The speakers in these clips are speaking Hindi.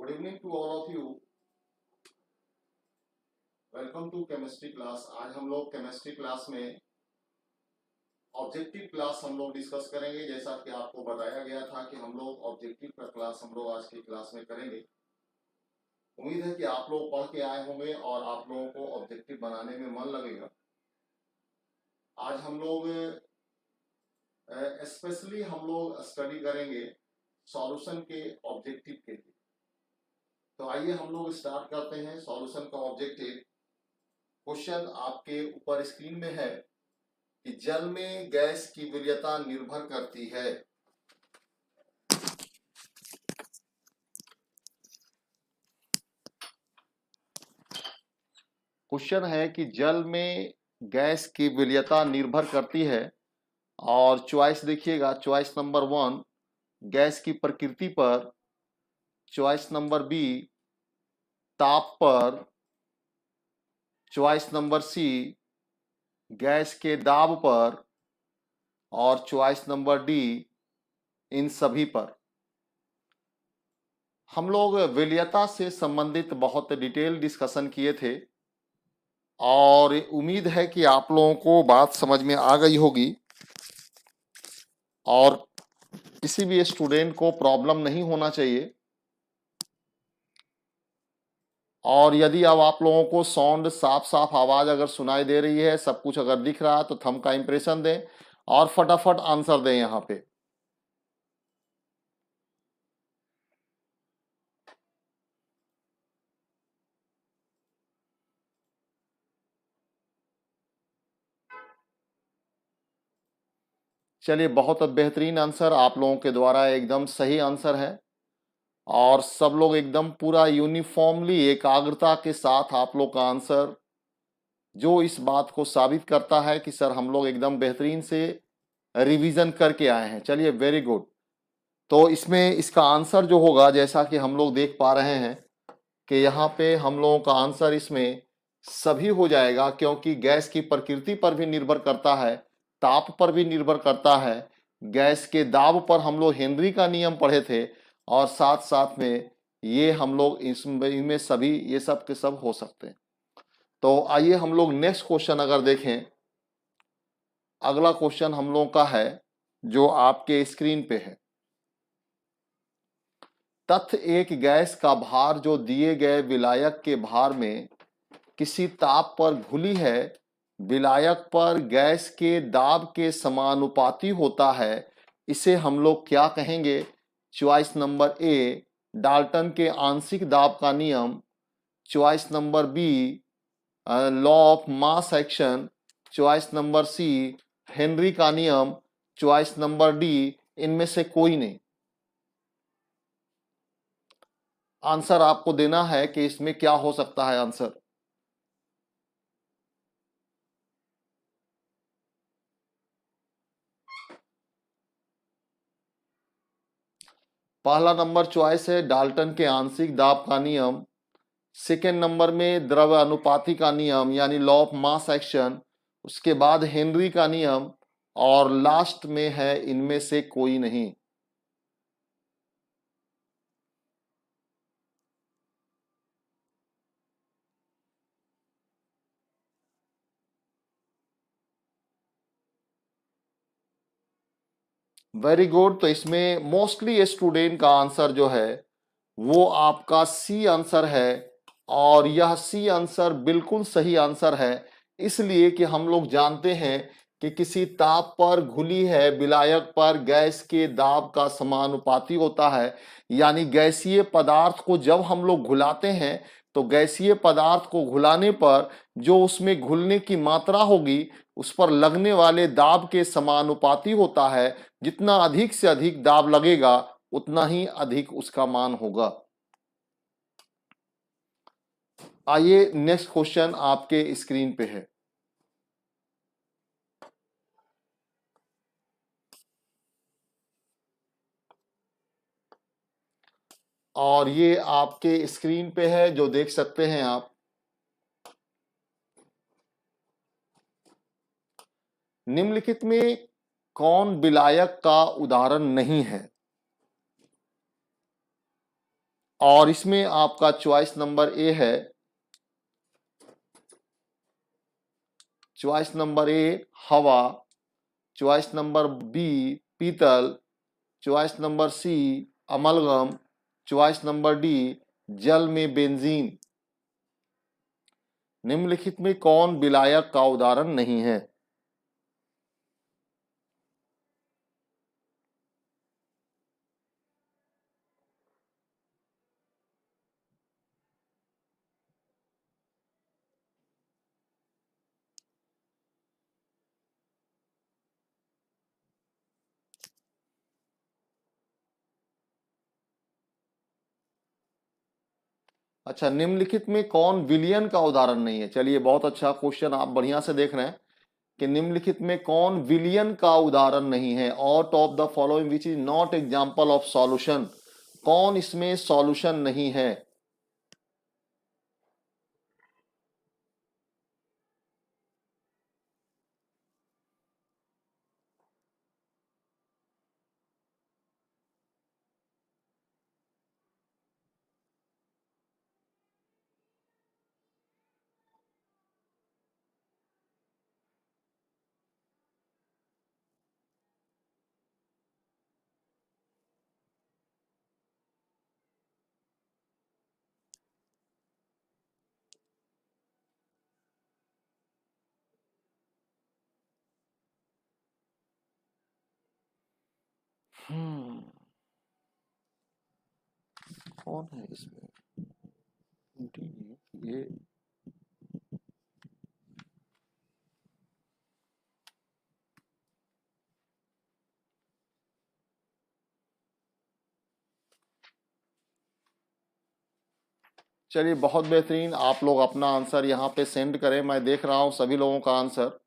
Good evening to all of you. Welcome to chemistry class. आज हम लोग केमिस्ट्री क्लास में ऑब्जेक्टिव क्लास हम लोग डिस्कस करेंगे। जैसा कि आपको बताया गया था कि हम लोग ऑब्जेक्टिव का क्लास हम लोग आज की क्लास में करेंगे। उम्मीद है कि आप लोग पढ़ के आए होंगे और आप लोगों को ऑब्जेक्टिव बनाने में मन लगेगा। आज हम लोग स्पेशली हम लोग स्टडी करेंगे सॉल्यूशन के ऑब्जेक्टिव के लिए। तो आइए हम लोग स्टार्ट करते हैं सॉल्यूशन का ऑब्जेक्टिव। क्वेश्चन आपके ऊपर स्क्रीन में है कि जल में गैस की वरीयता निर्भर करती है। क्वेश्चन है कि जल में गैस की वरीयता निर्भर करती है और चॉइस देखिएगा। चॉइस नंबर 1 गैस की प्रकृति पर, चॉइस नंबर बी ताप पर, चॉइस नंबर सी गैस के दाब पर और चॉइस नंबर डी इन सभी पर। हम लोग वरीयता से संबंधित बहुत डिटेल डिस्कशन किए थे और उम्मीद है कि आप लोगों को बात समझ में आ गई होगी और किसी भी स्टूडेंट को प्रॉब्लम नहीं होना चाहिए। और यदि अब आप लोगों को साउंड साफ साफ आवाज अगर सुनाई दे रही है, सब कुछ अगर दिख रहा है, तो थंब का इंप्रेशन दें और फटाफट आंसर दें यहाँ पे। चलिए, बहुत बेहतरीन आंसर आप लोगों के द्वारा, एकदम सही आंसर है और सब लोग एकदम पूरा यूनिफॉर्मली एकाग्रता के साथ आप लोग का आंसर, जो इस बात को साबित करता है कि सर हम लोग एकदम बेहतरीन से रिवीजन करके आए हैं। चलिए, वेरी गुड। तो इसमें इसका आंसर जो होगा, जैसा कि हम लोग देख पा रहे हैं कि यहाँ पे हम लोगों का आंसर इसमें सभी हो जाएगा, क्योंकि गैस की प्रकृति पर भी निर्भर करता है, ताप पर भी निर्भर करता है, गैस के दाब पर हम लोग हेनरी का नियम पढ़े थे और साथ साथ में ये हम लोग इनमें सभी ये सब के सब हो सकते हैं। तो आइए हम लोग नेक्स्ट क्वेश्चन अगर देखें। अगला क्वेश्चन हम लोग का है जो आपके स्क्रीन पे है। तथ्य एक गैस का भार जो दिए गए विलायक के भार में किसी ताप पर घुली है, विलायक पर गैस के दाब के समानुपाती होता है, इसे हम लोग क्या कहेंगे? चॉइस नंबर ए डाल्टन के आंशिक दाब का नियम, choice number B law of mass action, choice number C Henry का नियम, चॉइस नंबर डी इनमें से कोई नहीं। आंसर आपको देना है कि इसमें क्या हो सकता है आंसर। पहला नंबर चॉइस है डाल्टन के आंशिक दाब का नियम, सेकेंड नंबर में द्रव अनुपाति का नियम यानी लॉ ऑफ मास एक्शन, उसके बाद हेनरी का नियम और लास्ट में है इनमें से कोई नहीं। Very good. तो इसमें मोस्टली स्टूडेंट का आंसर जो है वो आपका सी आंसर है और यह सी आंसर बिल्कुल सही आंसर है, इसलिए कि हम लोग जानते हैं कि किसी ताप पर घुली है विलायक पर गैस के दाब का समानुपाती होता है। यानी गैसीय पदार्थ को जब हम लोग घुलाते हैं तो गैसीय पदार्थ को घुलाने पर जो उसमें घुलने की मात्रा होगी उस पर लगने वाले दाब के समानुपाती होता है। जितना अधिक से अधिक दाब लगेगा उतना ही अधिक उसका मान होगा। आइए नेक्स्ट क्वेश्चन आपके स्क्रीन पे है। और ये आपके स्क्रीन पे है जो देख सकते हैं आप। निम्नलिखित में कौन विलायक का उदाहरण नहीं है? और इसमें आपका चॉइस नंबर ए है, चॉइस नंबर ए हवा, चॉइस नंबर बी पीतल, choice number C amalgam, choice number D जल में बेंजीन। निम्नलिखित में कौन विलायक का उदाहरण नहीं है? अच्छा, निम्नलिखित में कौन विलियन का उदाहरण नहीं है? चलिए, बहुत अच्छा क्वेश्चन, आप बढ़िया से देख रहे हैं कि निम्नलिखित में कौन विलियन का उदाहरण नहीं है? Out of the following which is not example of solution, कौन इसमें सॉल्यूशन नहीं है? हम्म, कौन है इसमें? ये चलिए, बहुत बेहतरीन, आप लोग अपना आंसर यहाँ पे सेंड करें, मैं देख रहा हूँ सभी लोगों का आंसर।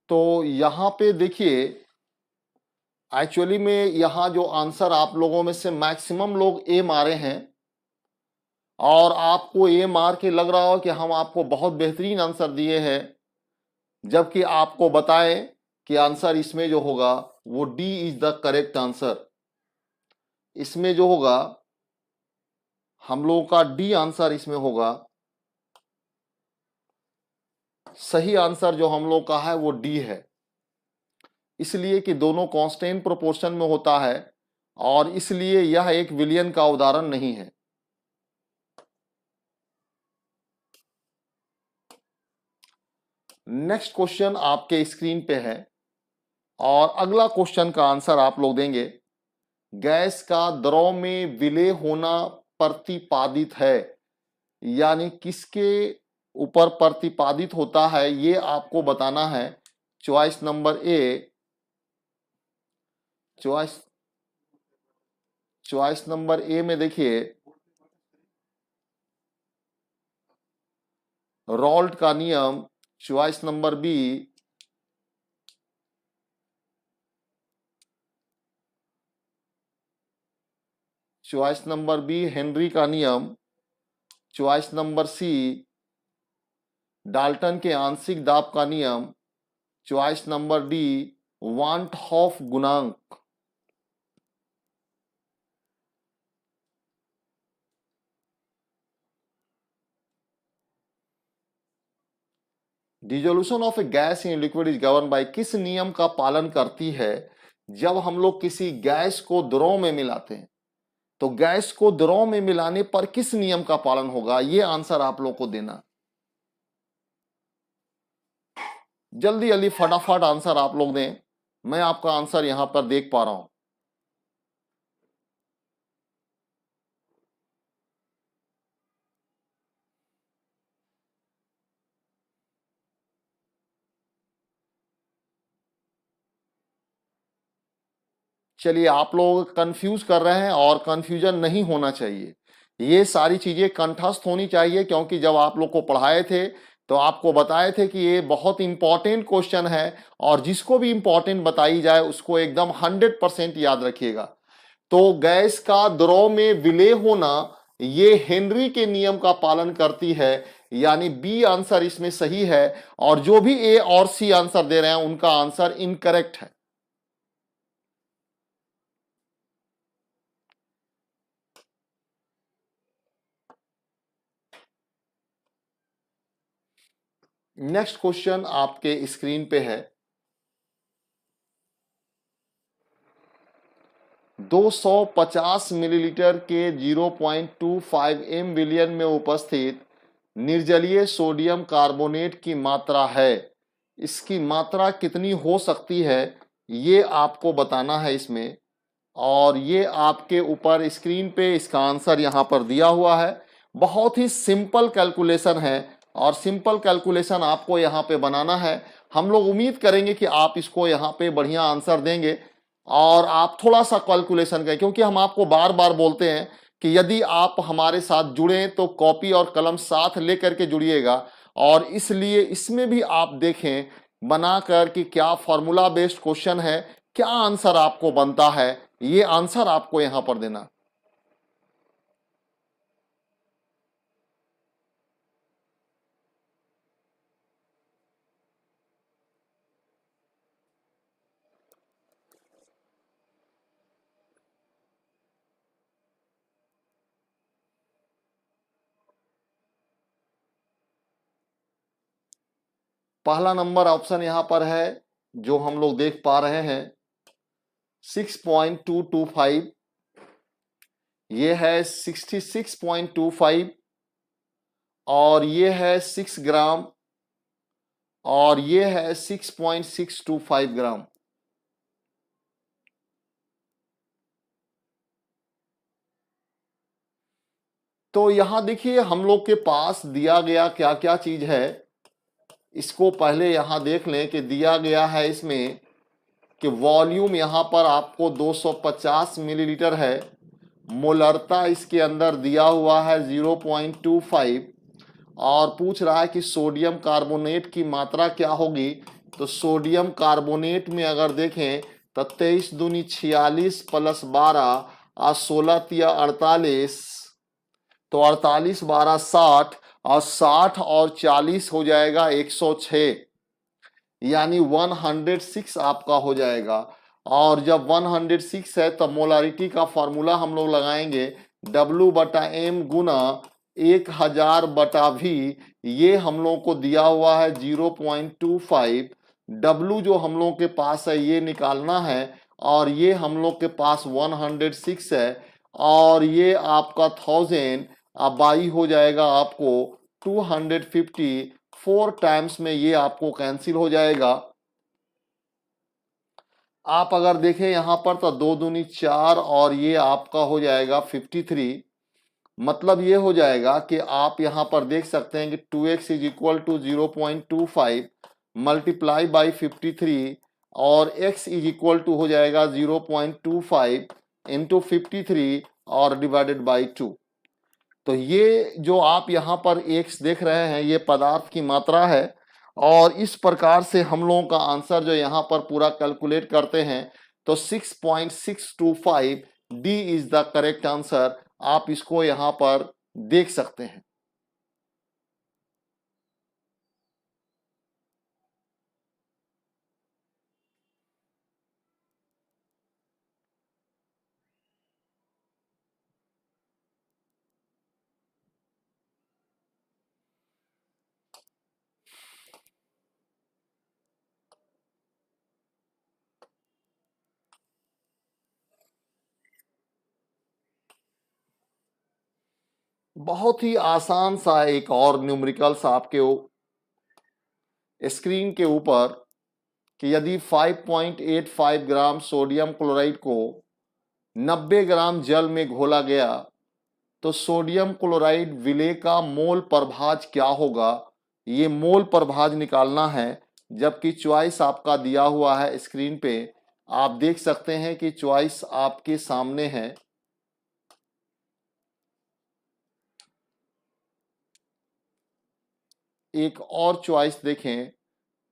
तो यहाँ पे देखिए, एक्चुअली में यहाँ जो आंसर आप लोगों में से मैक्सिमम लोग ए मारे हैं, और आपको ए मार के लग रहा हो कि हम आपको बहुत बेहतरीन आंसर दिए हैं, जबकि आपको बताएं कि आंसर इसमें जो होगा वो D is the correct answer. इसमें जो होगा हम लोगों का डी आंसर इसमें होगा। सही आंसर जो हम लोग का है वो डी है, इसलिए कि दोनों कांस्टेंट प्रोपोर्शन में होता है, और इसलिए यह एक विलियन का उदाहरण नहीं है। नेक्स्ट क्वेश्चन आपके स्क्रीन पे है, और अगला क्वेश्चन का आंसर आप लोग देंगे। गैस का द्रव में विलय होना प्रतिपादित है, यानी किसके ऊपर प्रतिपादित होता है ये आपको बताना है। चॉइस नंबर ए, चॉइस नंबर ए में देखिए रॉल्ट का नियम, चॉइस नंबर बी हेनरी का नियम, चॉइस नंबर सी डाल्टन के आंशिक दाब का नियम, choice number D van't Hoff गुणांक। Dissolution of a gas in liquid is govern by किस नियम का पालन करती है? जब हम लोग किसी गैस को द्रव में मिलाते हैं, तो गैस को द्रव में मिलाने पर किस नियम का पालन होगा, ये आंसर आप लोग को देना। जल्दी जल्दी फटाफट आंसर आप लोग दें, मैं आपका आंसर यहां पर देख पा रहा हूं। चलिए, आप लोग कंफ्यूज कर रहे हैं, और कंफ्यूजन नहीं होना चाहिए। ये सारी चीजें कंठस्थ होनी चाहिए, क्योंकि जब आप लोग को पढ़ाए थे तो आपको बताए थे कि ये बहुत इंपॉर्टेंट क्वेश्चन है और जिसको भी इंपॉर्टेंट बताई जाए उसको एकदम 100% याद रखिएगा। तो गैस का द्रव में विलय होना ये हेनरी के नियम का पालन करती है, यानी बी आंसर इसमें सही है। और जो भी ए और सी आंसर दे रहे हैं उनका आंसर इनकरेक्ट है। नेक्स्ट क्वेश्चन आपके स्क्रीन पे है। 250 मिलीलीटर के 0.25 एम विलियन में उपस्थित निर्जलीय सोडियम कार्बोनेट की मात्रा है। इसकी मात्रा कितनी हो सकती है ये आपको बताना है इसमें। और ये आपके ऊपर स्क्रीन पे इसका आंसर यहाँ पर दिया हुआ है। बहुत ही सिंपल कैलकुलेशन है और सिंपल कैलकुलेशन आपको यहाँ पे बनाना है। हम लोग उम्मीद करेंगे कि आप इसको यहाँ पे बढ़िया आंसर देंगे और आप थोड़ा सा कैलकुलेशन करें, क्योंकि हम आपको बार बार बोलते हैं कि यदि आप हमारे साथ जुड़े तो कॉपी और कलम साथ लेकर के जुड़िएगा। और इसलिए इसमें भी आप देखें बनाकर कि क्या फॉर्मूला बेस्ड क्वेश्चन है, क्या आंसर आपको बनता है, ये आंसर आपको यहां पर देना। पहला नंबर ऑप्शन यहां पर है जो हम लोग देख पा रहे हैं 6.225, ये है 66.25 और ये है 6 ग्राम और ये है 6.625 ग्राम। तो यहां देखिए हम लोग के पास दिया गया क्या क्या चीज है, इसको पहले यहां देख लें कि दिया गया है इसमें कि वॉल्यूम यहां पर आपको 250 मिलीलीटर है। मोलरता इसके अंदर दिया हुआ है 0.25 और पूछ रहा है कि सोडियम कार्बोनेट की मात्रा क्या होगी। तो सोडियम कार्बोनेट में अगर देखें तो 23 दूनी 46 प्लस 12 और 16 तिया 48, तो 48 12 60 और 60 और 40 हो जाएगा 106, यानी 106 आपका हो जाएगा। और जब 106 है तो मोलारिटी का फॉर्मूला हम लोग लगाएंगे W बटा M गुना 1000 बटा V। ये हम लोग को दिया हुआ है 0.25। W जो हम लोग के पास है ये निकालना है और ये हम लोग के पास 106 है और ये आपका 1000 अब बाई हो जाएगा आपको 250। 4 टाइम्स में ये आपको कैंसिल हो जाएगा। आप अगर देखें यहां पर तो 2 दूनी 4 और ये आपका हो जाएगा 53। मतलब ये हो जाएगा कि आप यहां पर देख सकते हैं कि 2x is equal to 0.25 multiply by 53 और x इज इक्वल टू हो जाएगा 0.25 इंटू 53 और डिवाइडेड बाई 2। तो ये जो आप यहाँ पर x देख रहे हैं ये पदार्थ की मात्रा है और इस प्रकार से हम लोगों का आंसर जो यहाँ पर पूरा कैलकुलेट करते हैं तो 6.625 D is the correct answer. आप इसको यहाँ पर देख सकते हैं। बहुत ही आसान सा एक और न्यूमेरिकल्स आपके स्क्रीन के ऊपर कि यदि 5.85 ग्राम सोडियम क्लोराइड को 90 ग्राम जल में घोला गया तो सोडियम क्लोराइड विलय का मोल प्रभाज क्या होगा। ये मोल प्रभाज निकालना है, जबकि चॉइस आपका दिया हुआ है स्क्रीन पे। आप देख सकते हैं कि चॉइस आपके सामने है। एक और चॉइस देखें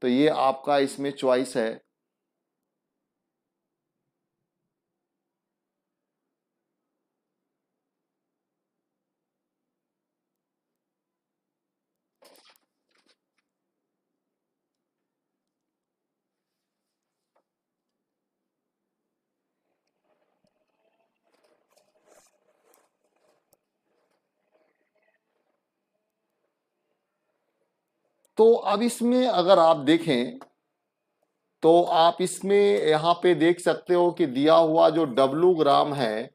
तो ये आपका इसमें चॉइस है तो अब इसमें अगर आप देखें तो आप इसमें यहाँ पे देख सकते हो कि दिया हुआ जो W ग्राम है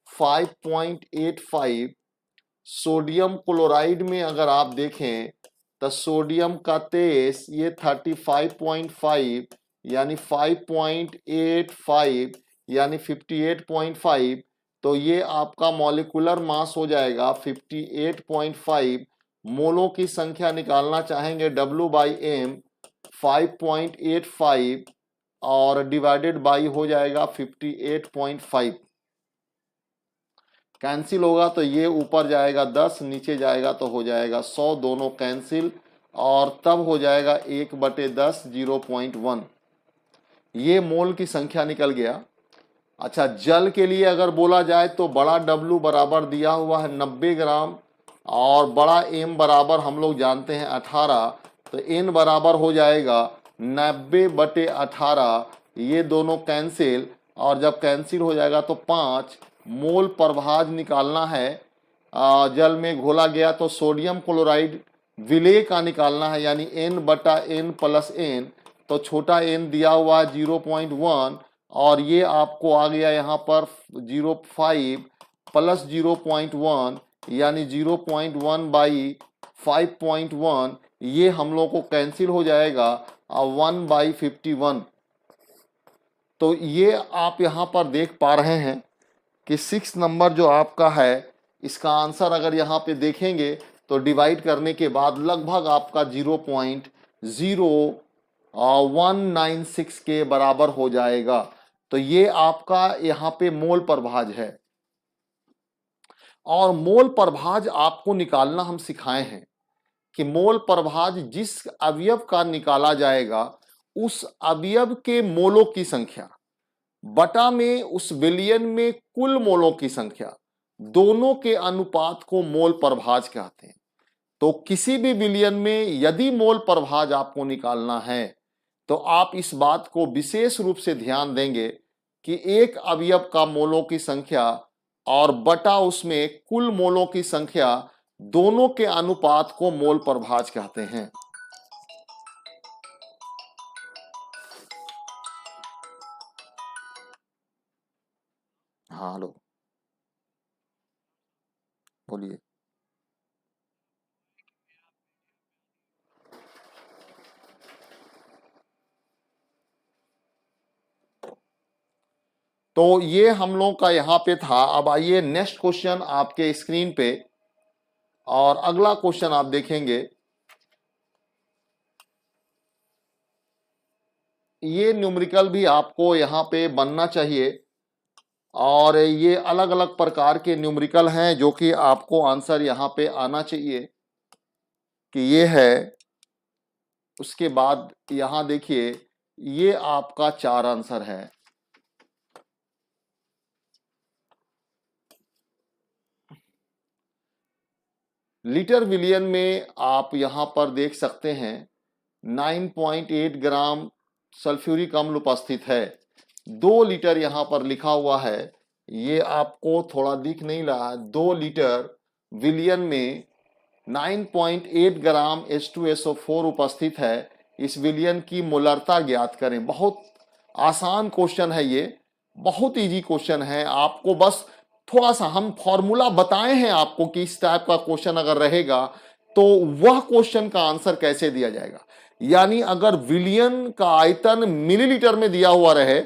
5.85 सोडियम क्लोराइड में अगर आप देखें तो सोडियम का तेज ये 35.5 यानी 5.85 यानी 58.5 तो ये आपका मॉलिक्यूलर मास हो जाएगा 58.5 मोलों की संख्या निकालना चाहेंगे W/m 5.85 और डिवाइडेड बाई हो जाएगा 58.5 कैंसिल होगा तो ये ऊपर जाएगा 10 नीचे जाएगा तो हो जाएगा 100 दोनों कैंसिल और तब हो जाएगा 1/10 0.1 ये मोल की संख्या निकल गया। अच्छा जल के लिए अगर बोला जाए तो बड़ा W बराबर दिया हुआ है 90 ग्राम और बड़ा M बराबर हम लोग जानते हैं 18 तो N बराबर हो जाएगा 90/18 ये दोनों कैंसिल और जब कैंसिल हो जाएगा तो 5 मोल प्रभाज निकालना है। जल में घोला गया तो सोडियम क्लोराइड विलेय का निकालना है यानी N/N+N तो छोटा n दिया हुआ है 0.1 और ये आपको आ गया यहाँ पर 0.5 प्लस 0.1 यानी 0.1/5.1 ये हम लोग को कैंसिल हो जाएगा 1/51 तो ये आप यहाँ पर देख पा रहे हैं कि 6 नंबर जो आपका है इसका आंसर अगर यहाँ पे देखेंगे तो डिवाइड करने के बाद लगभग आपका 0.0196 के बराबर हो जाएगा। तो ये आपका यहाँ पे मोल प्रभाज है और मोल प्रभाज आपको निकालना हम सिखाए हैं कि मोल प्रभाज जिस अवयव का निकाला जाएगा उस अवयव के मोलों की संख्या बटा में उस विलयन में कुल मोलों की संख्या दोनों के अनुपात को मोल प्रभाज कहते हैं। तो किसी भी विलयन में यदि मोल प्रभाज आपको निकालना है तो आप इस बात को विशेष रूप से ध्यान देंगे कि एक अवयव का मोलों की संख्या और बटा उसमें कुल मोलों की संख्या दोनों के अनुपात को मोल प्रभाज कहते हैं। हाँ हेलो बोलिए। तो ये हम लोग का यहाँ पे था। अब आइए नेक्स्ट क्वेश्चन आपके स्क्रीन पे और अगला क्वेश्चन आप देखेंगे ये न्यूमेरिकल भी आपको यहाँ पे बनना चाहिए और ये अलग अलग प्रकार के न्यूमेरिकल हैं जो कि आपको आंसर यहाँ पे आना चाहिए कि ये है। उसके बाद यहाँ देखिए ये आपका 4 आंसर है। लीटर विलियन में आप यहाँ पर देख सकते हैं 9.8 ग्राम सल्फ्यूरिक अम्ल उपस्थित है। 2 लीटर यहाँ पर लिखा हुआ है, ये आपको थोड़ा दिख नहीं रहा। 2 लीटर विलियन में 9.8 ग्राम H2SO4 उपस्थित है। इस विलियन की मोलरता ज्ञात करें। बहुत आसान क्वेश्चन है ये, बहुत इजी क्वेश्चन है। आपको बस थोड़ा सा हम फॉर्मूला बताए हैं आपको कि इस टाइप का क्वेश्चन अगर रहेगा तो वह क्वेश्चन का आंसर कैसे दिया जाएगा। यानी अगर विलियन का आयतन मिलीलीटर में दिया हुआ रहे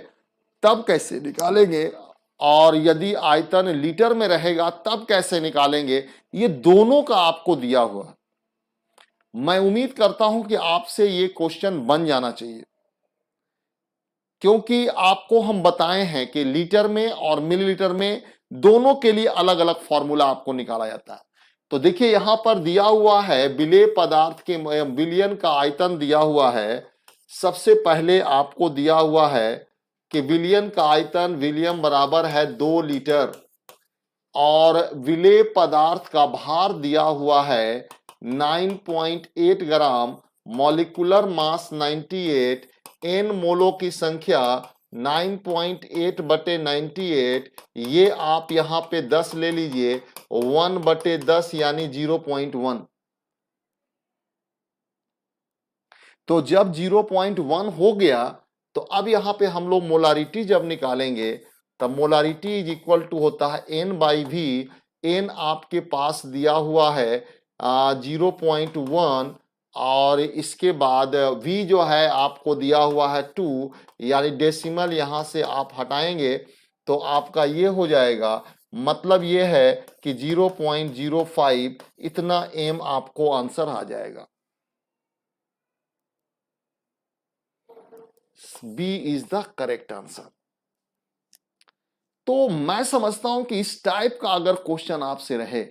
तब कैसे निकालेंगे और यदि आयतन लीटर में रहेगा तब कैसे निकालेंगे, ये दोनों का आपको दिया हुआ है। मैं उम्मीद करता हूं कि आपसे ये क्वेश्चन बन जाना चाहिए क्योंकि आपको हम बताए हैं कि लीटर में और मिलीलीटर में दोनों के लिए अलग अलग फॉर्मूला आपको निकाला जाता है। तो देखिए यहां पर दिया हुआ है विलेय पदार्थ के विलयन का आयतन दिया हुआ है। सबसे पहले आपको दिया हुआ है कि विलयन का आयतन विलियम बराबर है 2 लीटर और विलेय पदार्थ का भार दिया हुआ है 9.8 ग्राम, मॉलिक्यूलर मास 98, एन मोलों की संख्या 9.8 बटे 98, ये आप यहां पे 10 ले लीजिए, 1 बटे 10 यानी 0.1। तो जब 0.1 हो गया तो अब यहां पे हम लोग मोलारिटी जब निकालेंगे तब मोलारिटी इज इक्वल टू होता है एन बाई वी। एन आपके पास दिया हुआ है 0.1 और इसके बाद v जो है आपको दिया हुआ है 2, यानी डेसिमल यहां से आप हटाएंगे तो आपका ये हो जाएगा। मतलब ये है कि 0.05 इतना m आपको आंसर आ जाएगा। B is the correct answer. तो मैं समझता हूं कि इस टाइप का अगर क्वेश्चन आपसे रहे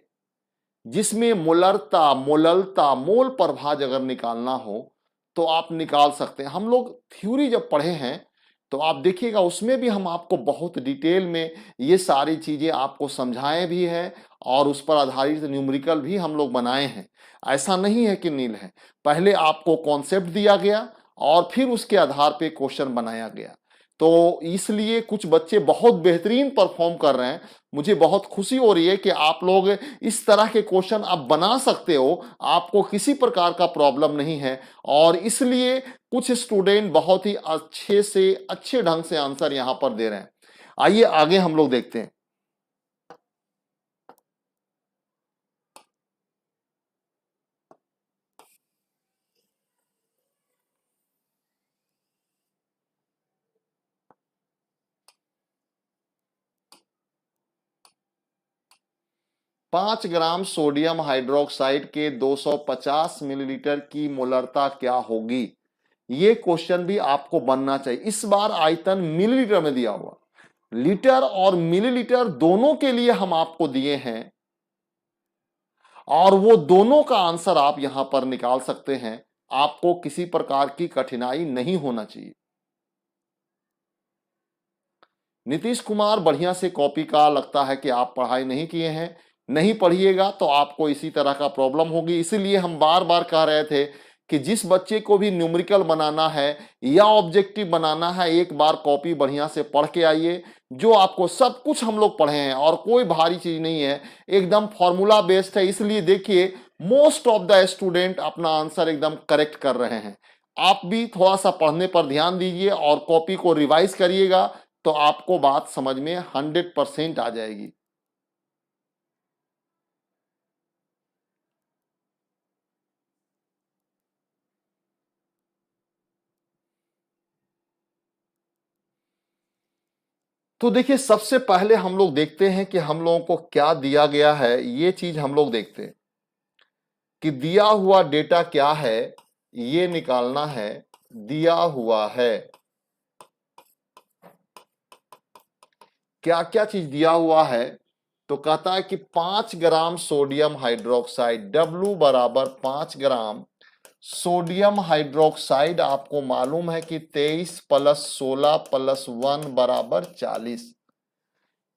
जिसमें मोलरता, मोललता, मोल प्रभाज अगर निकालना हो तो आप निकाल सकते हैं। हम लोग थ्योरी जब पढ़े हैं तो आप देखिएगा उसमें भी हम आपको बहुत डिटेल में ये सारी चीजें आपको समझाए भी हैं और उस पर आधारित न्यूमेरिकल भी हम लोग बनाए हैं। ऐसा नहीं है कि नील है, पहले आपको कॉन्सेप्ट दिया गया और फिर उसके आधार पे क्वेश्चन बनाया गया। तो इसलिए कुछ बच्चे बहुत बेहतरीन परफॉर्म कर रहे हैं। मुझे बहुत खुशी हो रही है कि आप लोग इस तरह के क्वेश्चन आप बना सकते हो, आपको किसी प्रकार का प्रॉब्लम नहीं है और इसलिए कुछ स्टूडेंट बहुत ही अच्छे से अच्छे ढंग से आंसर यहां पर दे रहे हैं। आइए आगे हम लोग देखते हैं। 5 ग्राम सोडियम हाइड्रोक्साइड के 250 मिलीलीटर की मोलरता क्या होगी? ये क्वेश्चन भी आपको बनना चाहिए। इस बार आयतन मिलीलीटर में दिया हुआ, लीटर और मिलीलीटर दोनों के लिए हम आपको दिए हैं और वो दोनों का आंसर आप यहां पर निकाल सकते हैं। आपको किसी प्रकार की कठिनाई नहीं होना चाहिए। नीतीश कुमार बढ़िया से कॉपी का लगता है कि आप पढ़ाई नहीं किए हैं। नहीं पढ़िएगा तो आपको इसी तरह का प्रॉब्लम होगी। इसीलिए हम बार बार कह रहे थे कि जिस बच्चे को भी न्यूमेरिकल बनाना है या ऑब्जेक्टिव बनाना है, एक बार कॉपी बढ़िया से पढ़ के आइए। जो आपको सब कुछ हम लोग पढ़े हैं और कोई भारी चीज नहीं है, एकदम फॉर्मूला बेस्ड है। इसलिए देखिए मोस्ट ऑफ द स्टूडेंट अपना आंसर एकदम करेक्ट कर रहे हैं। आप भी थोड़ा सा पढ़ने पर ध्यान दीजिए और कॉपी को रिवाइज करिएगा तो आपको बात समझ में 100% आ जाएगी। तो देखिए सबसे पहले हम लोग देखते हैं कि हम लोगों को क्या दिया गया है। ये चीज हम लोग देखते हैं कि दिया हुआ डेटा क्या है, ये निकालना है। दिया हुआ है क्या क्या चीज दिया हुआ है, तो कहता है कि 5 ग्राम सोडियम हाइड्रोक्साइड, W बराबर 5 ग्राम सोडियम हाइड्रोक्साइड। आपको मालूम है कि 23 + 16 + 1 बराबर 40।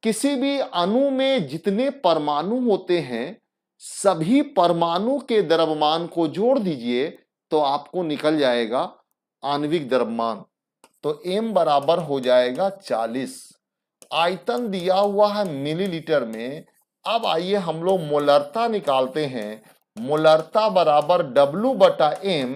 किसी भी अणु में जितने परमाणु होते हैं सभी परमाणु के द्रव्यमान को जोड़ दीजिए तो आपको निकल जाएगा आणविक द्रव्यमान। तो m बराबर हो जाएगा 40। आयतन दिया हुआ है मिलीलीटर में। अब आइए हम लोग मोलरता निकालते हैं। मोलरता बराबर W बटा M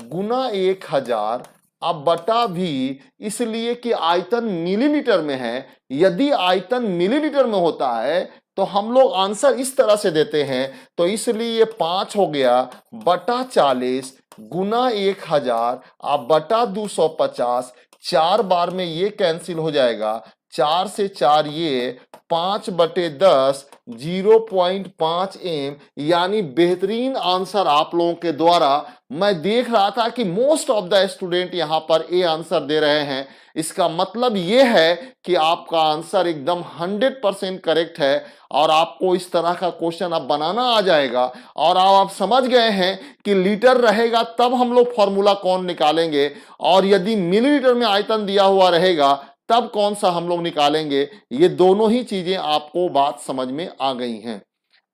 गुना 1000 अब बटा भी, इसलिए कि आयतन मिलीलीटर में है। यदि आयतन मिलीलीटर में होता है तो हम लोग आंसर इस तरह से देते हैं। तो इसलिए 5 हो गया बटा 40 गुना 1000 अब बटा 250। 4 बार में ये कैंसिल हो जाएगा, 4 से 4 ये 5 बटे 10 0.5 m, यानी बेहतरीन आंसर आप लोगों के द्वारा मैं देख रहा था कि मोस्ट ऑफ द स्टूडेंट यहां पर ए आंसर दे रहे हैं। इसका मतलब यह है कि आपका आंसर एकदम 100% करेक्ट है और आपको इस तरह का क्वेश्चन अब बनाना आ जाएगा। और अब आप समझ गए हैं कि लीटर रहेगा तब हम लोग फॉर्मूला कौन निकालेंगे, और यदि मिलीलीटर में आयतन दिया हुआ रहेगा तब कौन सा हम लोग निकालेंगे। ये दोनों ही चीजें आपको बात समझ में आ गई हैं।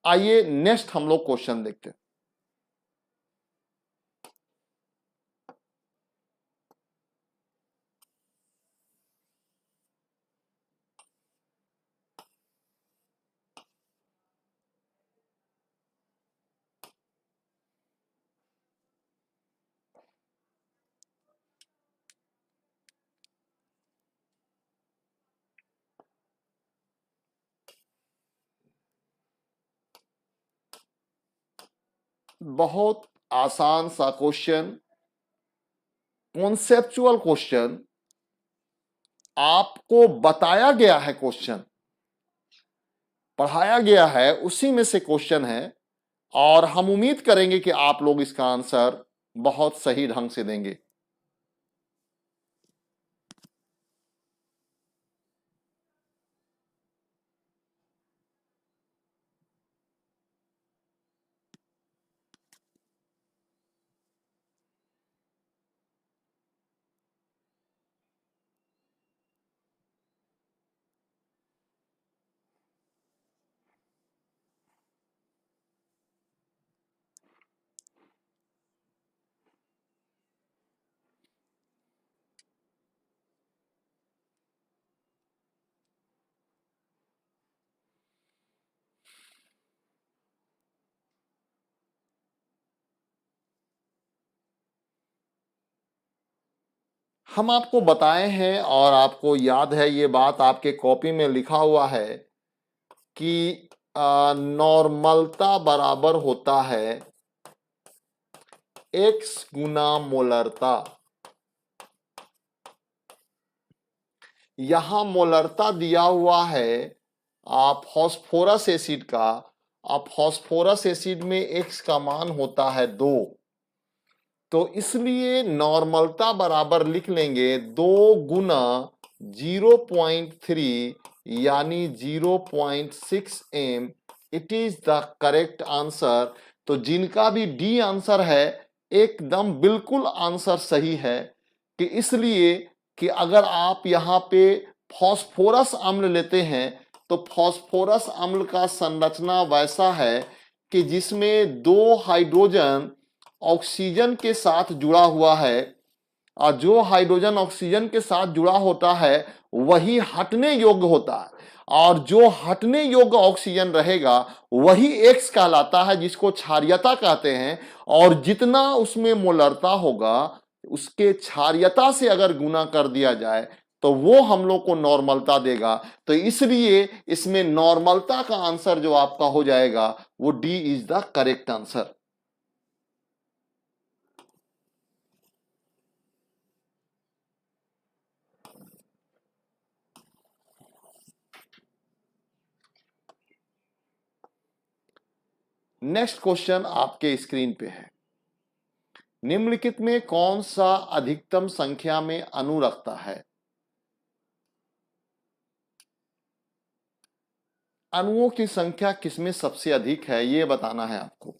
आइए नेक्स्ट हम लोग क्वेश्चन देखते हैं। बहुत आसान सा क्वेश्चन, कॉन्सेप्चुअल क्वेश्चन, आपको बताया गया है क्वेश्चन, पढ़ाया गया है, उसी में से क्वेश्चन है। और हम उम्मीद करेंगे कि आप लोग इसका आंसर बहुत सही ढंग से देंगे। हम आपको बताए हैं और आपको याद है, ये बात आपके कॉपी में लिखा हुआ है कि नॉर्मलता बराबर होता है x गुना मोलरता। यहां मोलरता दिया हुआ है फास्फोरस एसिड का। अब फास्फोरस एसिड में x का मान होता है 2, तो इसलिए नॉर्मलता बराबर लिख लेंगे 2 गुना 0.3 यानी 0.6 m। It is the correct answer. तो जिनका भी डी आंसर है एकदम बिल्कुल आंसर सही है, कि इसलिए कि अगर आप यहाँ पे फास्फोरस अम्ल लेते हैं तो फास्फोरस अम्ल का संरचना वैसा है कि जिसमें 2 हाइड्रोजन ऑक्सीजन के साथ जुड़ा हुआ है, और जो हाइड्रोजन ऑक्सीजन के साथ जुड़ा होता है वही हटने योग्य होता है, और जो हटने योग्य ऑक्सीजन रहेगा वही एक्स कहलाता है, जिसको क्षारीयता कहते हैं। और जितना उसमें मोलरता होगा उसके क्षारीयता से अगर गुना कर दिया जाए तो वो हम लोग को नॉर्मलता देगा। तो इसलिए इसमें नॉर्मलता का आंसर जो आपका हो जाएगा वो D is the correct answer. Next question आपके स्क्रीन पे है। निम्नलिखित में कौन सा अधिकतम संख्या में अणु रखता है? अणुओं की संख्या किसमें सबसे अधिक है ये बताना है आपको।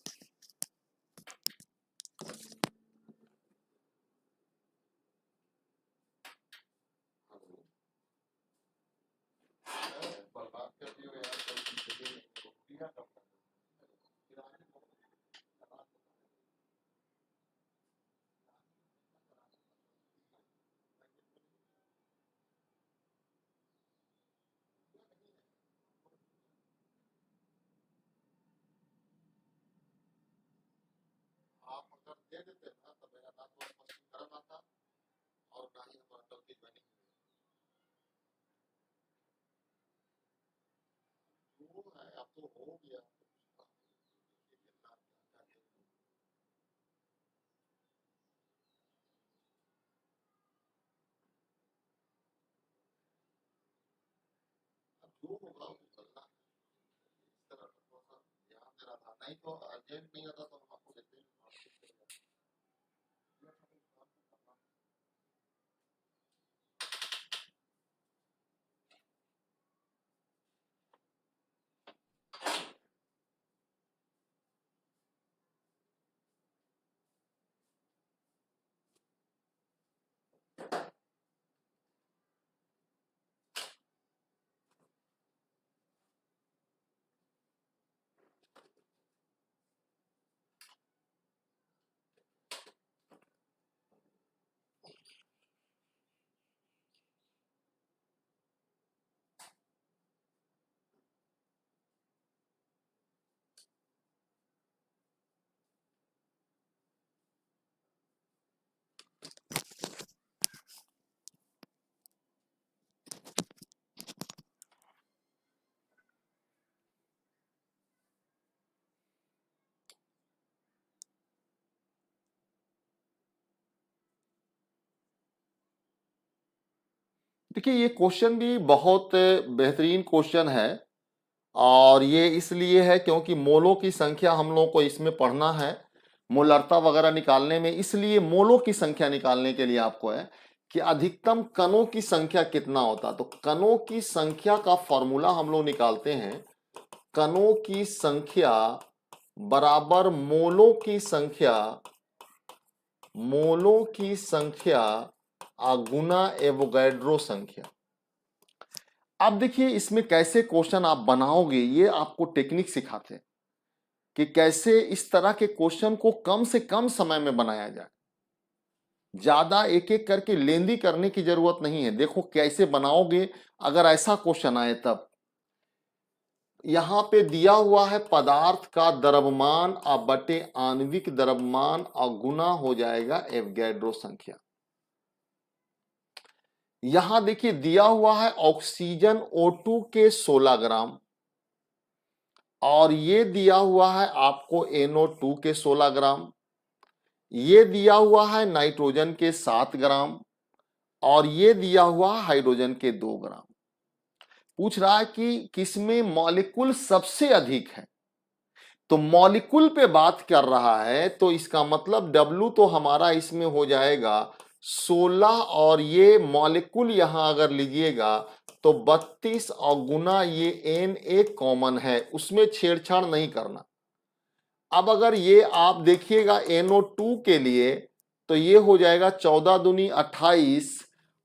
आप अगर दे देते ना तो मेरा नाम तो स्पष्ट करना था और ना ही हमारा गलती बनी। वो है अब तो हो गया। अब जो होगा वो करना है। इस तरह का थोड़ा सा ध्यान देना था, नहीं तो अर्जेंट नहीं आता तो हम आपको देते हैं। देखिए ये क्वेश्चन भी बहुत बेहतरीन क्वेश्चन है और ये इसलिए है क्योंकि मोलों की संख्या हम लोगों को इसमें पढ़ना है मोलरता वगैरह निकालने में, इसलिए मोलों की संख्या निकालने के लिए आपको है कि अधिकतम कणों की संख्या कितना होता। तो कणों की संख्या का फॉर्मूला हम लोग निकालते हैं, कणों की संख्या बराबर मोलों की संख्या, मोलों की संख्या गुना एवोगैड्रो संख्या। अब देखिए इसमें कैसे क्वेश्चन आप बनाओगे, ये आपको टेक्निक सिखाते हैं कि कैसे इस तरह के क्वेश्चन को कम से कम समय में बनाया जाए। ज्यादा एक एक करके लेंदी करने की जरूरत नहीं है। देखो कैसे बनाओगे अगर ऐसा क्वेश्चन आए तब। यहां पे दिया हुआ है पदार्थ का द्रव्यमान बटे आणविक द्रव्यमान और गुना हो जाएगा एवोगैड्रो संख्या। यहां देखिए दिया हुआ है ऑक्सीजन O2 के 16 ग्राम और ये दिया हुआ है आपको NO2 के 16 ग्राम, ये दिया हुआ है नाइट्रोजन के 7 ग्राम और ये दिया हुआ है हाइड्रोजन के 2 ग्राम। पूछ रहा है कि किसमें मॉलिक्यूल सबसे अधिक है, तो मॉलिक्यूल पे बात कर रहा है तो इसका मतलब W तो हमारा इसमें हो जाएगा 16 और ये मॉलिक्यूल यहां अगर लीजिएगा तो 32 और गुना ये N एक कॉमन है, उसमें छेड़छाड़ नहीं करना। अब अगर ये आप देखिएगा NO2 के लिए तो ये हो जाएगा 14 दूनी 28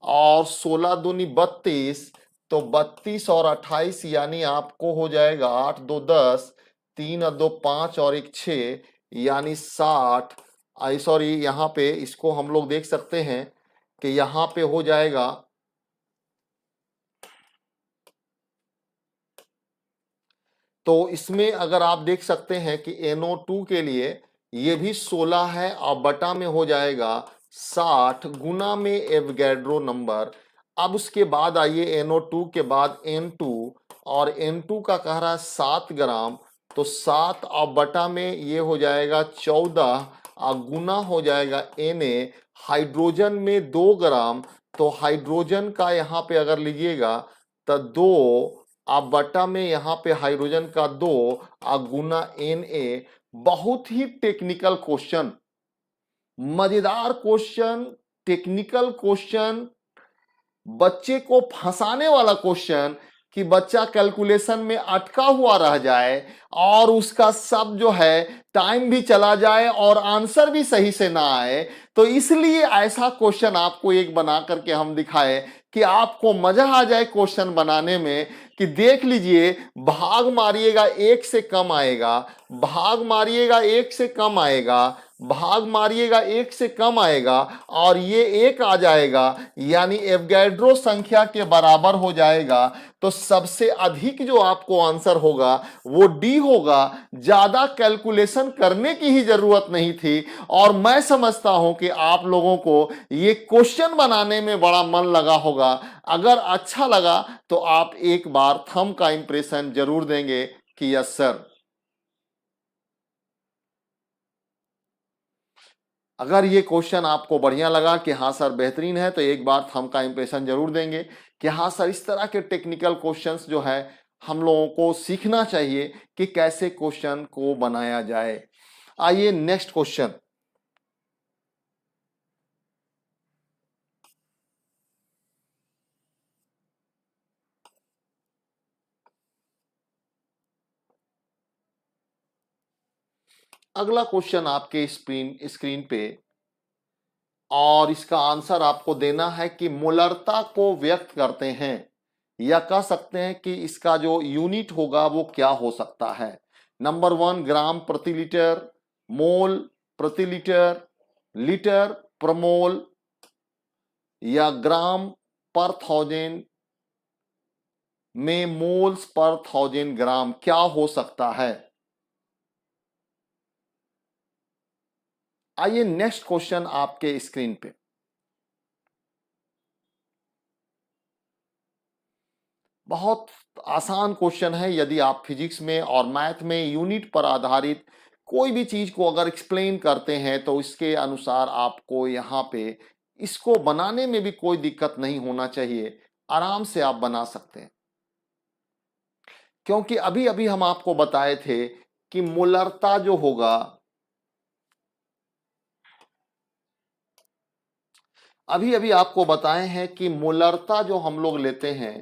और 16 दूनी 32, तो 32 और 28 यानी आपको हो जाएगा 8 2 10, 3 और 2 5 और 1 6 यानी 60। सॉरी यहाँ पे इसको हम लोग देख सकते हैं कि यहाँ पे हो जाएगा तो इसमें अगर आप देख सकते हैं कि NO2 के लिए ये भी 16 है और बटा में हो जाएगा 60 गुना में एवोगैड्रो नंबर। अब उसके बाद आइए NO2 के बाद N2 और N2 का कह रहा है 7 ग्राम, तो 7 और बटा में ये हो जाएगा 14 और गुना हो जाएगा Na। हाइड्रोजन में 2 ग्राम, तो हाइड्रोजन का यहाँ पे अगर लीजिएगा तो 2 आप बटा में यहां पे हाइड्रोजन का 2 गुना Na। बहुत ही टेक्निकल क्वेश्चन, मजेदार क्वेश्चन, टेक्निकल क्वेश्चन, बच्चे को फंसाने वाला क्वेश्चन कि बच्चा कैलकुलेशन में अटका हुआ रह जाए और उसका सब जो है टाइम भी चला जाए और आंसर भी सही से ना आए। तो इसलिए ऐसा क्वेश्चन आपको एक बना करके हम दिखाए कि आपको मजा आ जाए क्वेश्चन बनाने में कि देख लीजिए भाग मारिएगा 1 से कम आएगा, भाग मारिएगा 1 से कम आएगा, भाग मारिएगा 1 से कम आएगा और ये 1 आ जाएगा यानी एवोगैड्रो संख्या के बराबर हो जाएगा। तो सबसे अधिक जो आपको आंसर होगा वो डी होगा। ज्यादा कैलकुलेशन करने की ही जरूरत नहीं थी और मैं समझता हूं कि आप लोगों को ये क्वेश्चन बनाने में बड़ा मन लगा होगा। अगर अच्छा लगा तो आप एक बार थंब का इंप्रेशन जरूर देंगे कि यस सर। अगर ये क्वेश्चन आपको बढ़िया लगा कि हाँ सर बेहतरीन है तो एक बार थंब का इंप्रेशन जरूर देंगे कि हाँ सर इस तरह के टेक्निकल क्वेश्चंस जो है हम लोगों को सीखना चाहिए कि कैसे क्वेश्चन को बनाया जाए। आइए नेक्स्ट क्वेश्चन। अगला क्वेश्चन आपके स्क्रीन पे और इसका आंसर आपको देना है कि मोलरता को व्यक्त करते हैं या कह सकते हैं कि इसका जो यूनिट होगा वो क्या हो सकता है। नंबर 1 ग्राम प्रति लीटर, मोल प्रति लीटर, लीटर प्रमोल या ग्राम पर थाउजेंड में मोल्स पर 1000 ग्राम, क्या हो सकता है। आइए नेक्स्ट क्वेश्चन आपके स्क्रीन पे। बहुत आसान क्वेश्चन है। यदि आप फिजिक्स में और मैथ में यूनिट पर आधारित कोई भी चीज को अगर एक्सप्लेन करते हैं तो इसके अनुसार आपको यहाँ पे इसको बनाने में भी कोई दिक्कत नहीं होना चाहिए आराम से आप बना सकते हैं, क्योंकि अभी अभी हम आपको बताए थे कि मोलरता जो होगा, अभी अभी आपको बताए हैं कि मोलरता जो हम लोग लेते हैं,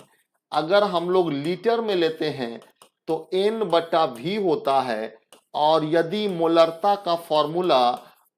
अगर हम लोग लीटर में लेते हैं तो N/V होता है। और यदि मोलरता का फॉर्मूला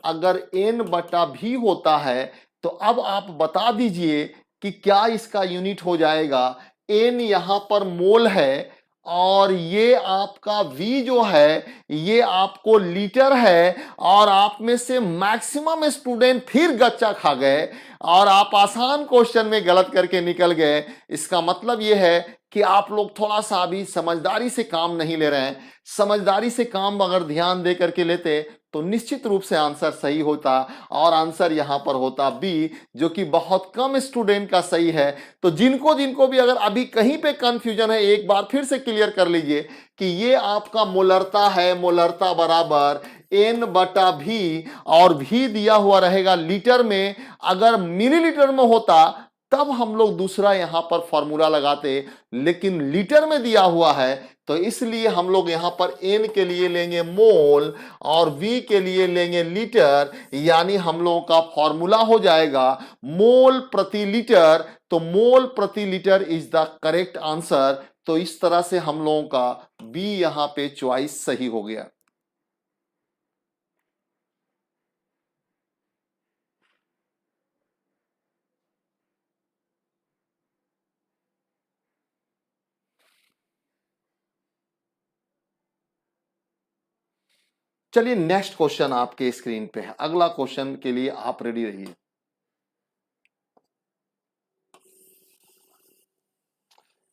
अगर N/V होता है तो अब आप बता दीजिए कि क्या इसका यूनिट हो जाएगा। N यहां पर मोल है और ये आपका V जो है ये आपको लीटर है। और आप में से मैक्सिमम स्टूडेंट फिर गच्चा खा गए और आप आसान क्वेश्चन में गलत करके निकल गए। इसका मतलब यह है कि आप लोग थोड़ा सा अभी समझदारी से काम नहीं ले रहे हैं। समझदारी से काम अगर ध्यान दे करके लेते तो निश्चित रूप से आंसर सही होता, और आंसर यहां पर होता बी, जो कि बहुत कम स्टूडेंट का सही है। तो जिनको जिनको भी अगर अभी कहीं पे कंफ्यूजन है, एक बार फिर से क्लियर कर लीजिए कि ये आपका मोलरता है, मोलरता बराबर N/V, और भी दिया हुआ रहेगा लीटर में। अगर मिलीलीटर में होता तब हम लोग दूसरा यहां पर फॉर्मूला लगाते, लेकिन लीटर में दिया हुआ है तो इसलिए हम लोग यहां पर N के लिए लेंगे मोल और V के लिए लेंगे लीटर। यानी हम लोगों का फॉर्मूला हो जाएगा मोल प्रति लीटर। तो मोल प्रति litre is the correct answer. तो इस तरह से हम लोगों का बी यहां पे चॉइस सही हो गया। चलिए नेक्स्ट क्वेश्चन आपके स्क्रीन पे है। अगला क्वेश्चन के लिए आप रेडी रहिए।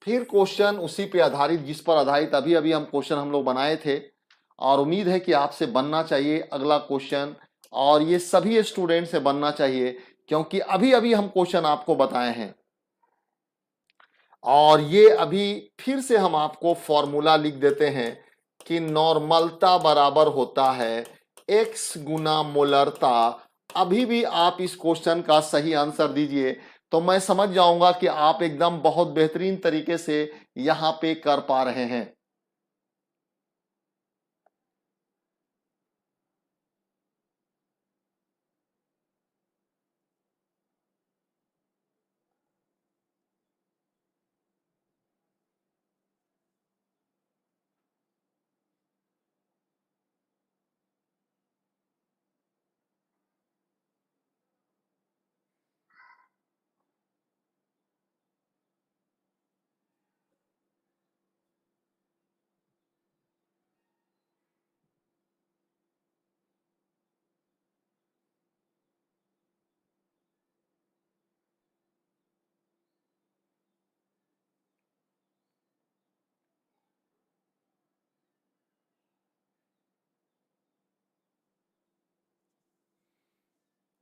फिर क्वेश्चन उसी पे आधारित जिस पर आधारित अभी अभी हम क्वेश्चन हम लोग बनाए थे, और उम्मीद है कि आपसे बनना चाहिए अगला क्वेश्चन, और ये सभी स्टूडेंट से बनना चाहिए, क्योंकि अभी अभी हम क्वेश्चन आपको बताए हैं। और ये अभी फिर से हम आपको फॉर्मूला लिख देते हैं कि नॉर्मलता बराबर होता है x गुना मोलरता। अभी भी आप इस क्वेश्चन का सही आंसर दीजिए तो मैं समझ जाऊंगा कि आप एकदम बहुत बेहतरीन तरीके से यहां पे कर पा रहे हैं।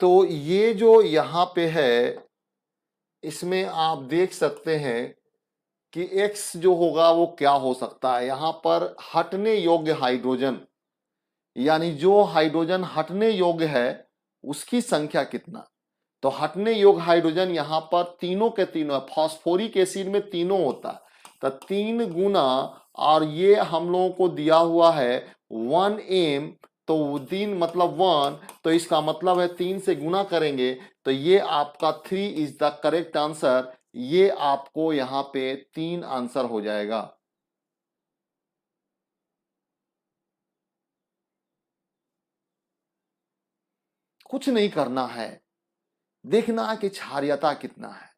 तो ये जो यहां पे है इसमें आप देख सकते हैं कि x जो होगा वो क्या हो सकता है। यहां पर हटने योग्य हाइड्रोजन, यानी जो हाइड्रोजन हटने योग्य है उसकी संख्या कितना। तो हटने योग्य हाइड्रोजन यहां पर तीनों के तीनों है। फॉस्फोरिक एसिड में तीनों होता है तो 3 गुना, और ये हम लोगों को दिया हुआ है 1m, तो 3 मतलब 1, तो इसका मतलब है 3 से गुना करेंगे तो ये आपका 3 इज द करेक्ट आंसर। ये आपको यहां पे 3 आंसर हो जाएगा। कुछ नहीं करना है, देखना है कि क्षारीयता कितना है।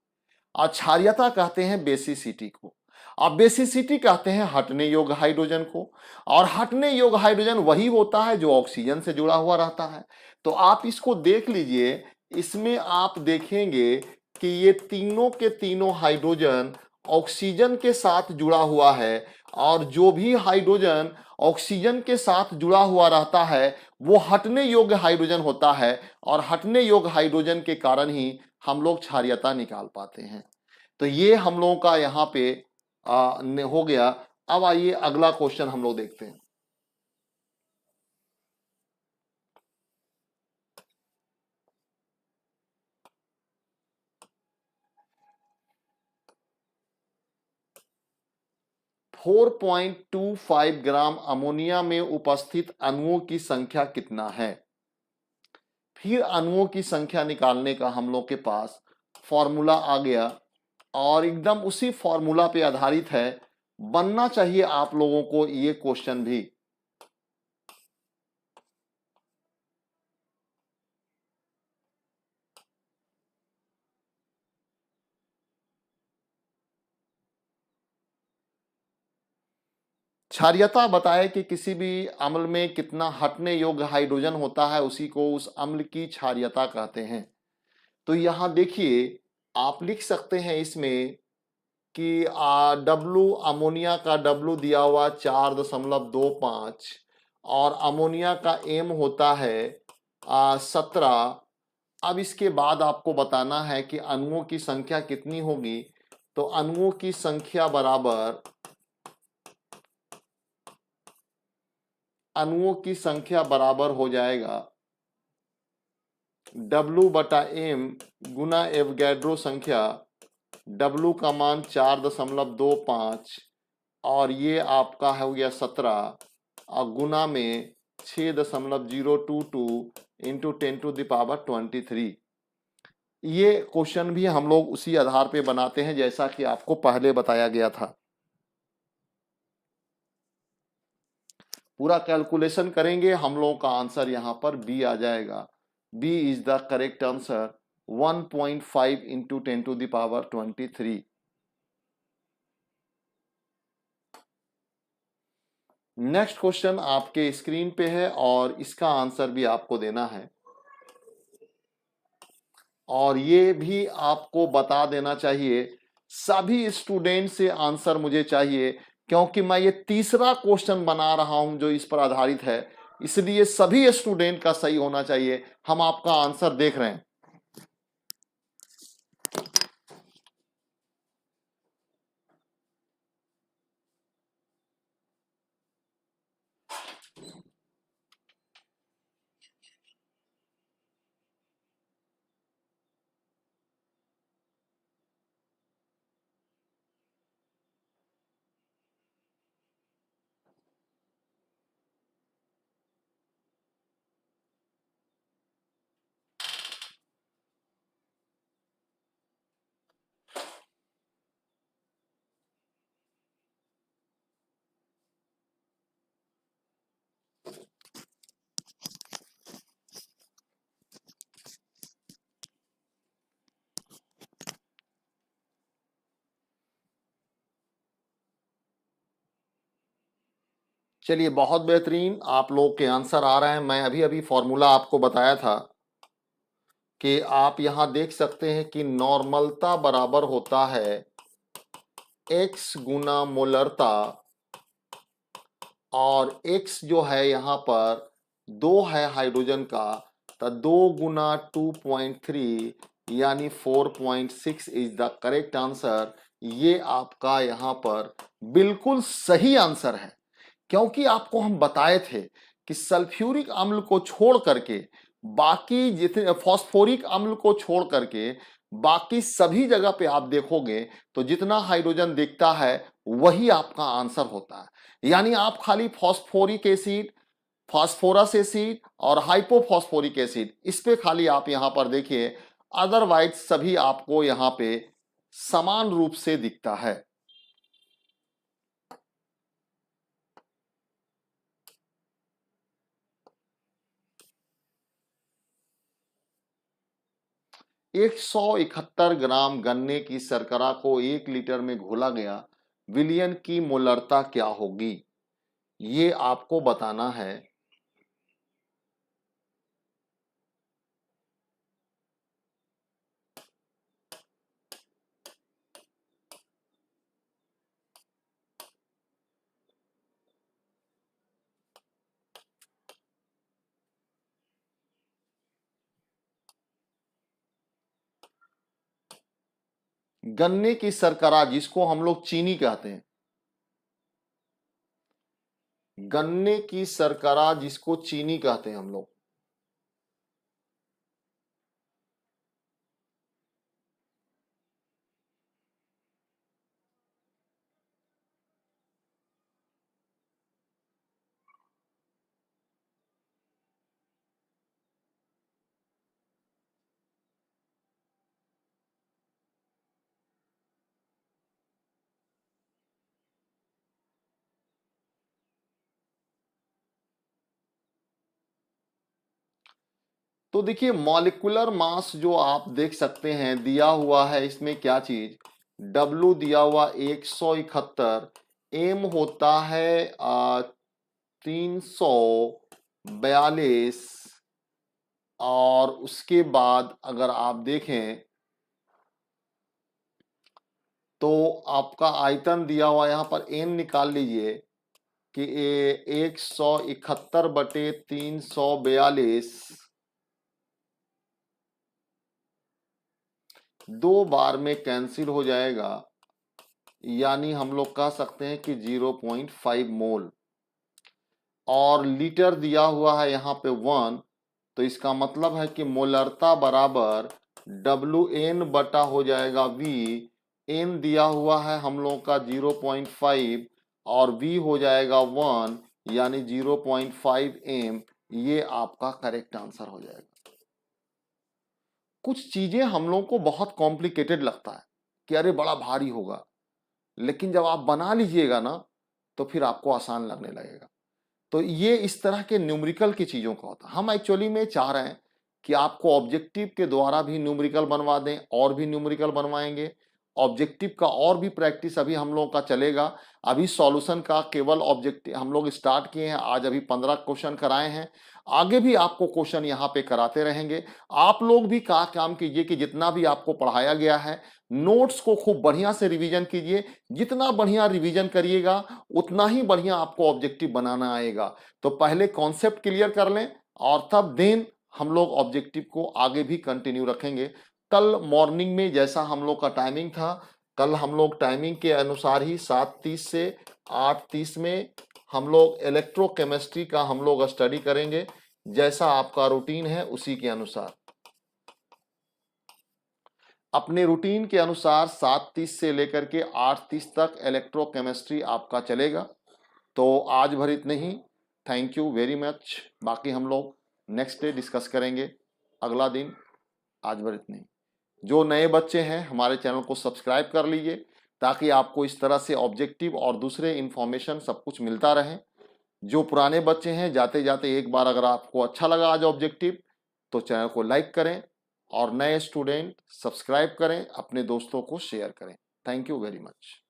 और क्षारीयता कहते हैं बेसिसिटी को, और बेसिसिटी कहते हैं हटने योग्य हाइड्रोजन को। और हटने योग्य हाइड्रोजन वही होता है जो ऑक्सीजन से जुड़ा हुआ रहता है। तो आप इसको देख लीजिए, इसमें आप देखेंगे कि ये तीनों के तीनों हाइड्रोजन ऑक्सीजन के साथ जुड़ा हुआ है। और जो भी हाइड्रोजन ऑक्सीजन के साथ जुड़ा हुआ रहता है वो हटने योग्य हाइड्रोजन होता है, और हटने योग्य हाइड्रोजन के कारण ही हम लोग क्षारीयता निकाल पाते हैं। तो ये हम लोगों का यहाँ पे हो गया। अब आइए अगला क्वेश्चन हम लोग देखते हैं। 4.25 ग्राम अमोनिया में उपस्थित अणुओं की संख्या कितना है। फिर अणुओं की संख्या निकालने का हम लोग के पास फॉर्मूला आ गया और एकदम उसी फॉर्मूला पे आधारित है। बनना चाहिए आप लोगों को ये क्वेश्चन भी। क्षारीयता बताए कि किसी भी अम्ल में कितना हटने योग्य हाइड्रोजन होता है, उसी को उस अम्ल की क्षारीयता कहते हैं। तो यहां देखिए आप लिख सकते हैं इसमें कि डब्लू अमोनिया का डब्लू दिया हुआ 4.25 और अमोनिया का एम होता है 17। अब इसके बाद आपको बताना है कि अणुओं की संख्या कितनी होगी। तो अणुओं की संख्या बराबर हो जाएगा W बटा M गुना एवोगैड्रो संख्या। W का मान 4.25 और ये आपका हो गया 17 और गुना में 6.022 इंटू 10⁻23। ये क्वेश्चन भी हम लोग उसी आधार पे बनाते हैं जैसा कि आपको पहले बताया गया था। पूरा कैलकुलेशन करेंगे हम लोगों का आंसर यहां पर बी आ जाएगा। B is the correct answer 1.5 into 10⁻23। Next question आपके स्क्रीन पे है और इसका आंसर भी आपको देना है और ये भी आपको बता देना चाहिए। सभी स्टूडेंट से आंसर मुझे चाहिए क्योंकि मैं ये तीसरा क्वेश्चन बना रहा हूं जो इस पर आधारित है, इसलिए सभी स्टूडेंट का सही होना चाहिए। हम आपका आंसर देख रहे हैं। चलिए बहुत बेहतरीन, आप लोग के आंसर आ रहे हैं। मैं अभी अभी फॉर्मूला आपको बताया था कि आप यहां देख सकते हैं कि नॉर्मलता बराबर होता है x गुना मोलरता और x जो है यहां पर 2 है हाइड्रोजन का, तो 2 गुना 2.3 यानी 4.6 इज द करेक्ट आंसर। ये आपका यहां पर बिल्कुल सही आंसर है क्योंकि आपको हम बताए थे कि सल्फ्यूरिक अम्ल को छोड़ करके बाकी जितने फॉस्फोरिक अम्ल को छोड़ करके बाकी सभी जगह पे आप देखोगे तो जितना हाइड्रोजन दिखता है वही आपका आंसर होता है। यानी आप खाली फॉस्फोरिक एसिड, फास्फोरस एसिड और हाइपोफॉस्फोरिक एसिड इस पे खाली आप यहां पर देखिए, अदरवाइज सभी आपको यहां पे समान रूप से दिखता है। एक 171 ग्राम गन्ने की शर्करा को 1 लीटर में घोला गया, विलयन की मोलरता क्या होगी, ये आपको बताना है। गन्ने की शर्करा जिसको हम लोग चीनी कहते हैं, गन्ने की शर्करा जिसको चीनी कहते हैं हम लोग, तो देखिए मॉलिक्यूलर मास जो आप देख सकते हैं दिया हुआ है, इसमें क्या चीज, W दिया हुआ 171, M होता है 342, और उसके बाद अगर आप देखें तो आपका आयतन दिया हुआ यहां पर N निकाल लीजिए कि 171/342 दो बार में कैंसिल हो जाएगा, यानी हम लोग कह सकते हैं कि 0.5 मोल। और लीटर दिया हुआ है यहाँ पे 1, तो इसका मतलब है कि मोलरता बराबर WN बटा हो जाएगा V। N दिया हुआ है हम लोग का 0.5 और V हो जाएगा 1, यानी 0.5 M। ये आपका करेक्ट आंसर हो जाएगा। कुछ चीजें हम लोग को बहुत कॉम्प्लिकेटेड लगता है कि अरे बड़ा भारी होगा, लेकिन जब आप बना लीजिएगा ना तो फिर आपको आसान लगने लगेगा। तो ये इस तरह के न्यूमेरिकल की चीजों का होता है। हम एक्चुअली में चाह रहे हैं कि आपको ऑब्जेक्टिव के द्वारा भी न्यूमेरिकल बनवा दें, और भी न्यूमेरिकल बनवाएंगे। ऑब्जेक्टिव का और भी प्रैक्टिस अभी हम लोगों का चलेगा। अभी सॉल्यूशन का केवल ऑब्जेक्टिव हम लोग स्टार्ट किए हैं, आज अभी 15 क्वेश्चन कराए हैं। आगे भी आपको क्वेश्चन यहाँ पे कराते रहेंगे। आप लोग भी काम कीजिए कि जितना भी आपको पढ़ाया गया है नोट्स को खूब बढ़िया से रिवीजन कीजिए। जितना बढ़िया रिवीजन करिएगा उतना ही बढ़िया आपको ऑब्जेक्टिव बनाना आएगा। तो पहले कॉन्सेप्ट क्लियर कर लें और तब देन हम लोग ऑब्जेक्टिव को आगे भी कंटिन्यू रखेंगे। कल मॉर्निंग में जैसा हम लोग का टाइमिंग था, कल हम लोग टाइमिंग के अनुसार ही 7:30 से 8:30 में हम लोग इलेक्ट्रोकेमिस्ट्री का हम लोग स्टडी करेंगे। जैसा आपका रूटीन है उसी के अनुसार, अपने रूटीन के अनुसार 7:30 से लेकर के 8:30 तक इलेक्ट्रोकेमिस्ट्री आपका चलेगा। तो आज भर इतने ही। Thank you very much. बाकी हम लोग नेक्स्ट डे डिस्कस करेंगे, अगला दिन। आज भर इतने ही। जो नए बच्चे हैं हमारे चैनल को सब्सक्राइब कर लीजिए, ताकि आपको इस तरह से ऑब्जेक्टिव और दूसरे इंफॉर्मेशन सब कुछ मिलता रहे। जो पुराने बच्चे हैं जाते जाते एक बार अगर आपको अच्छा लगा आज ऑब्जेक्टिव तो चैनल को लाइक करें, और नए स्टूडेंट सब्सक्राइब करें, अपने दोस्तों को शेयर करें। Thank you very much.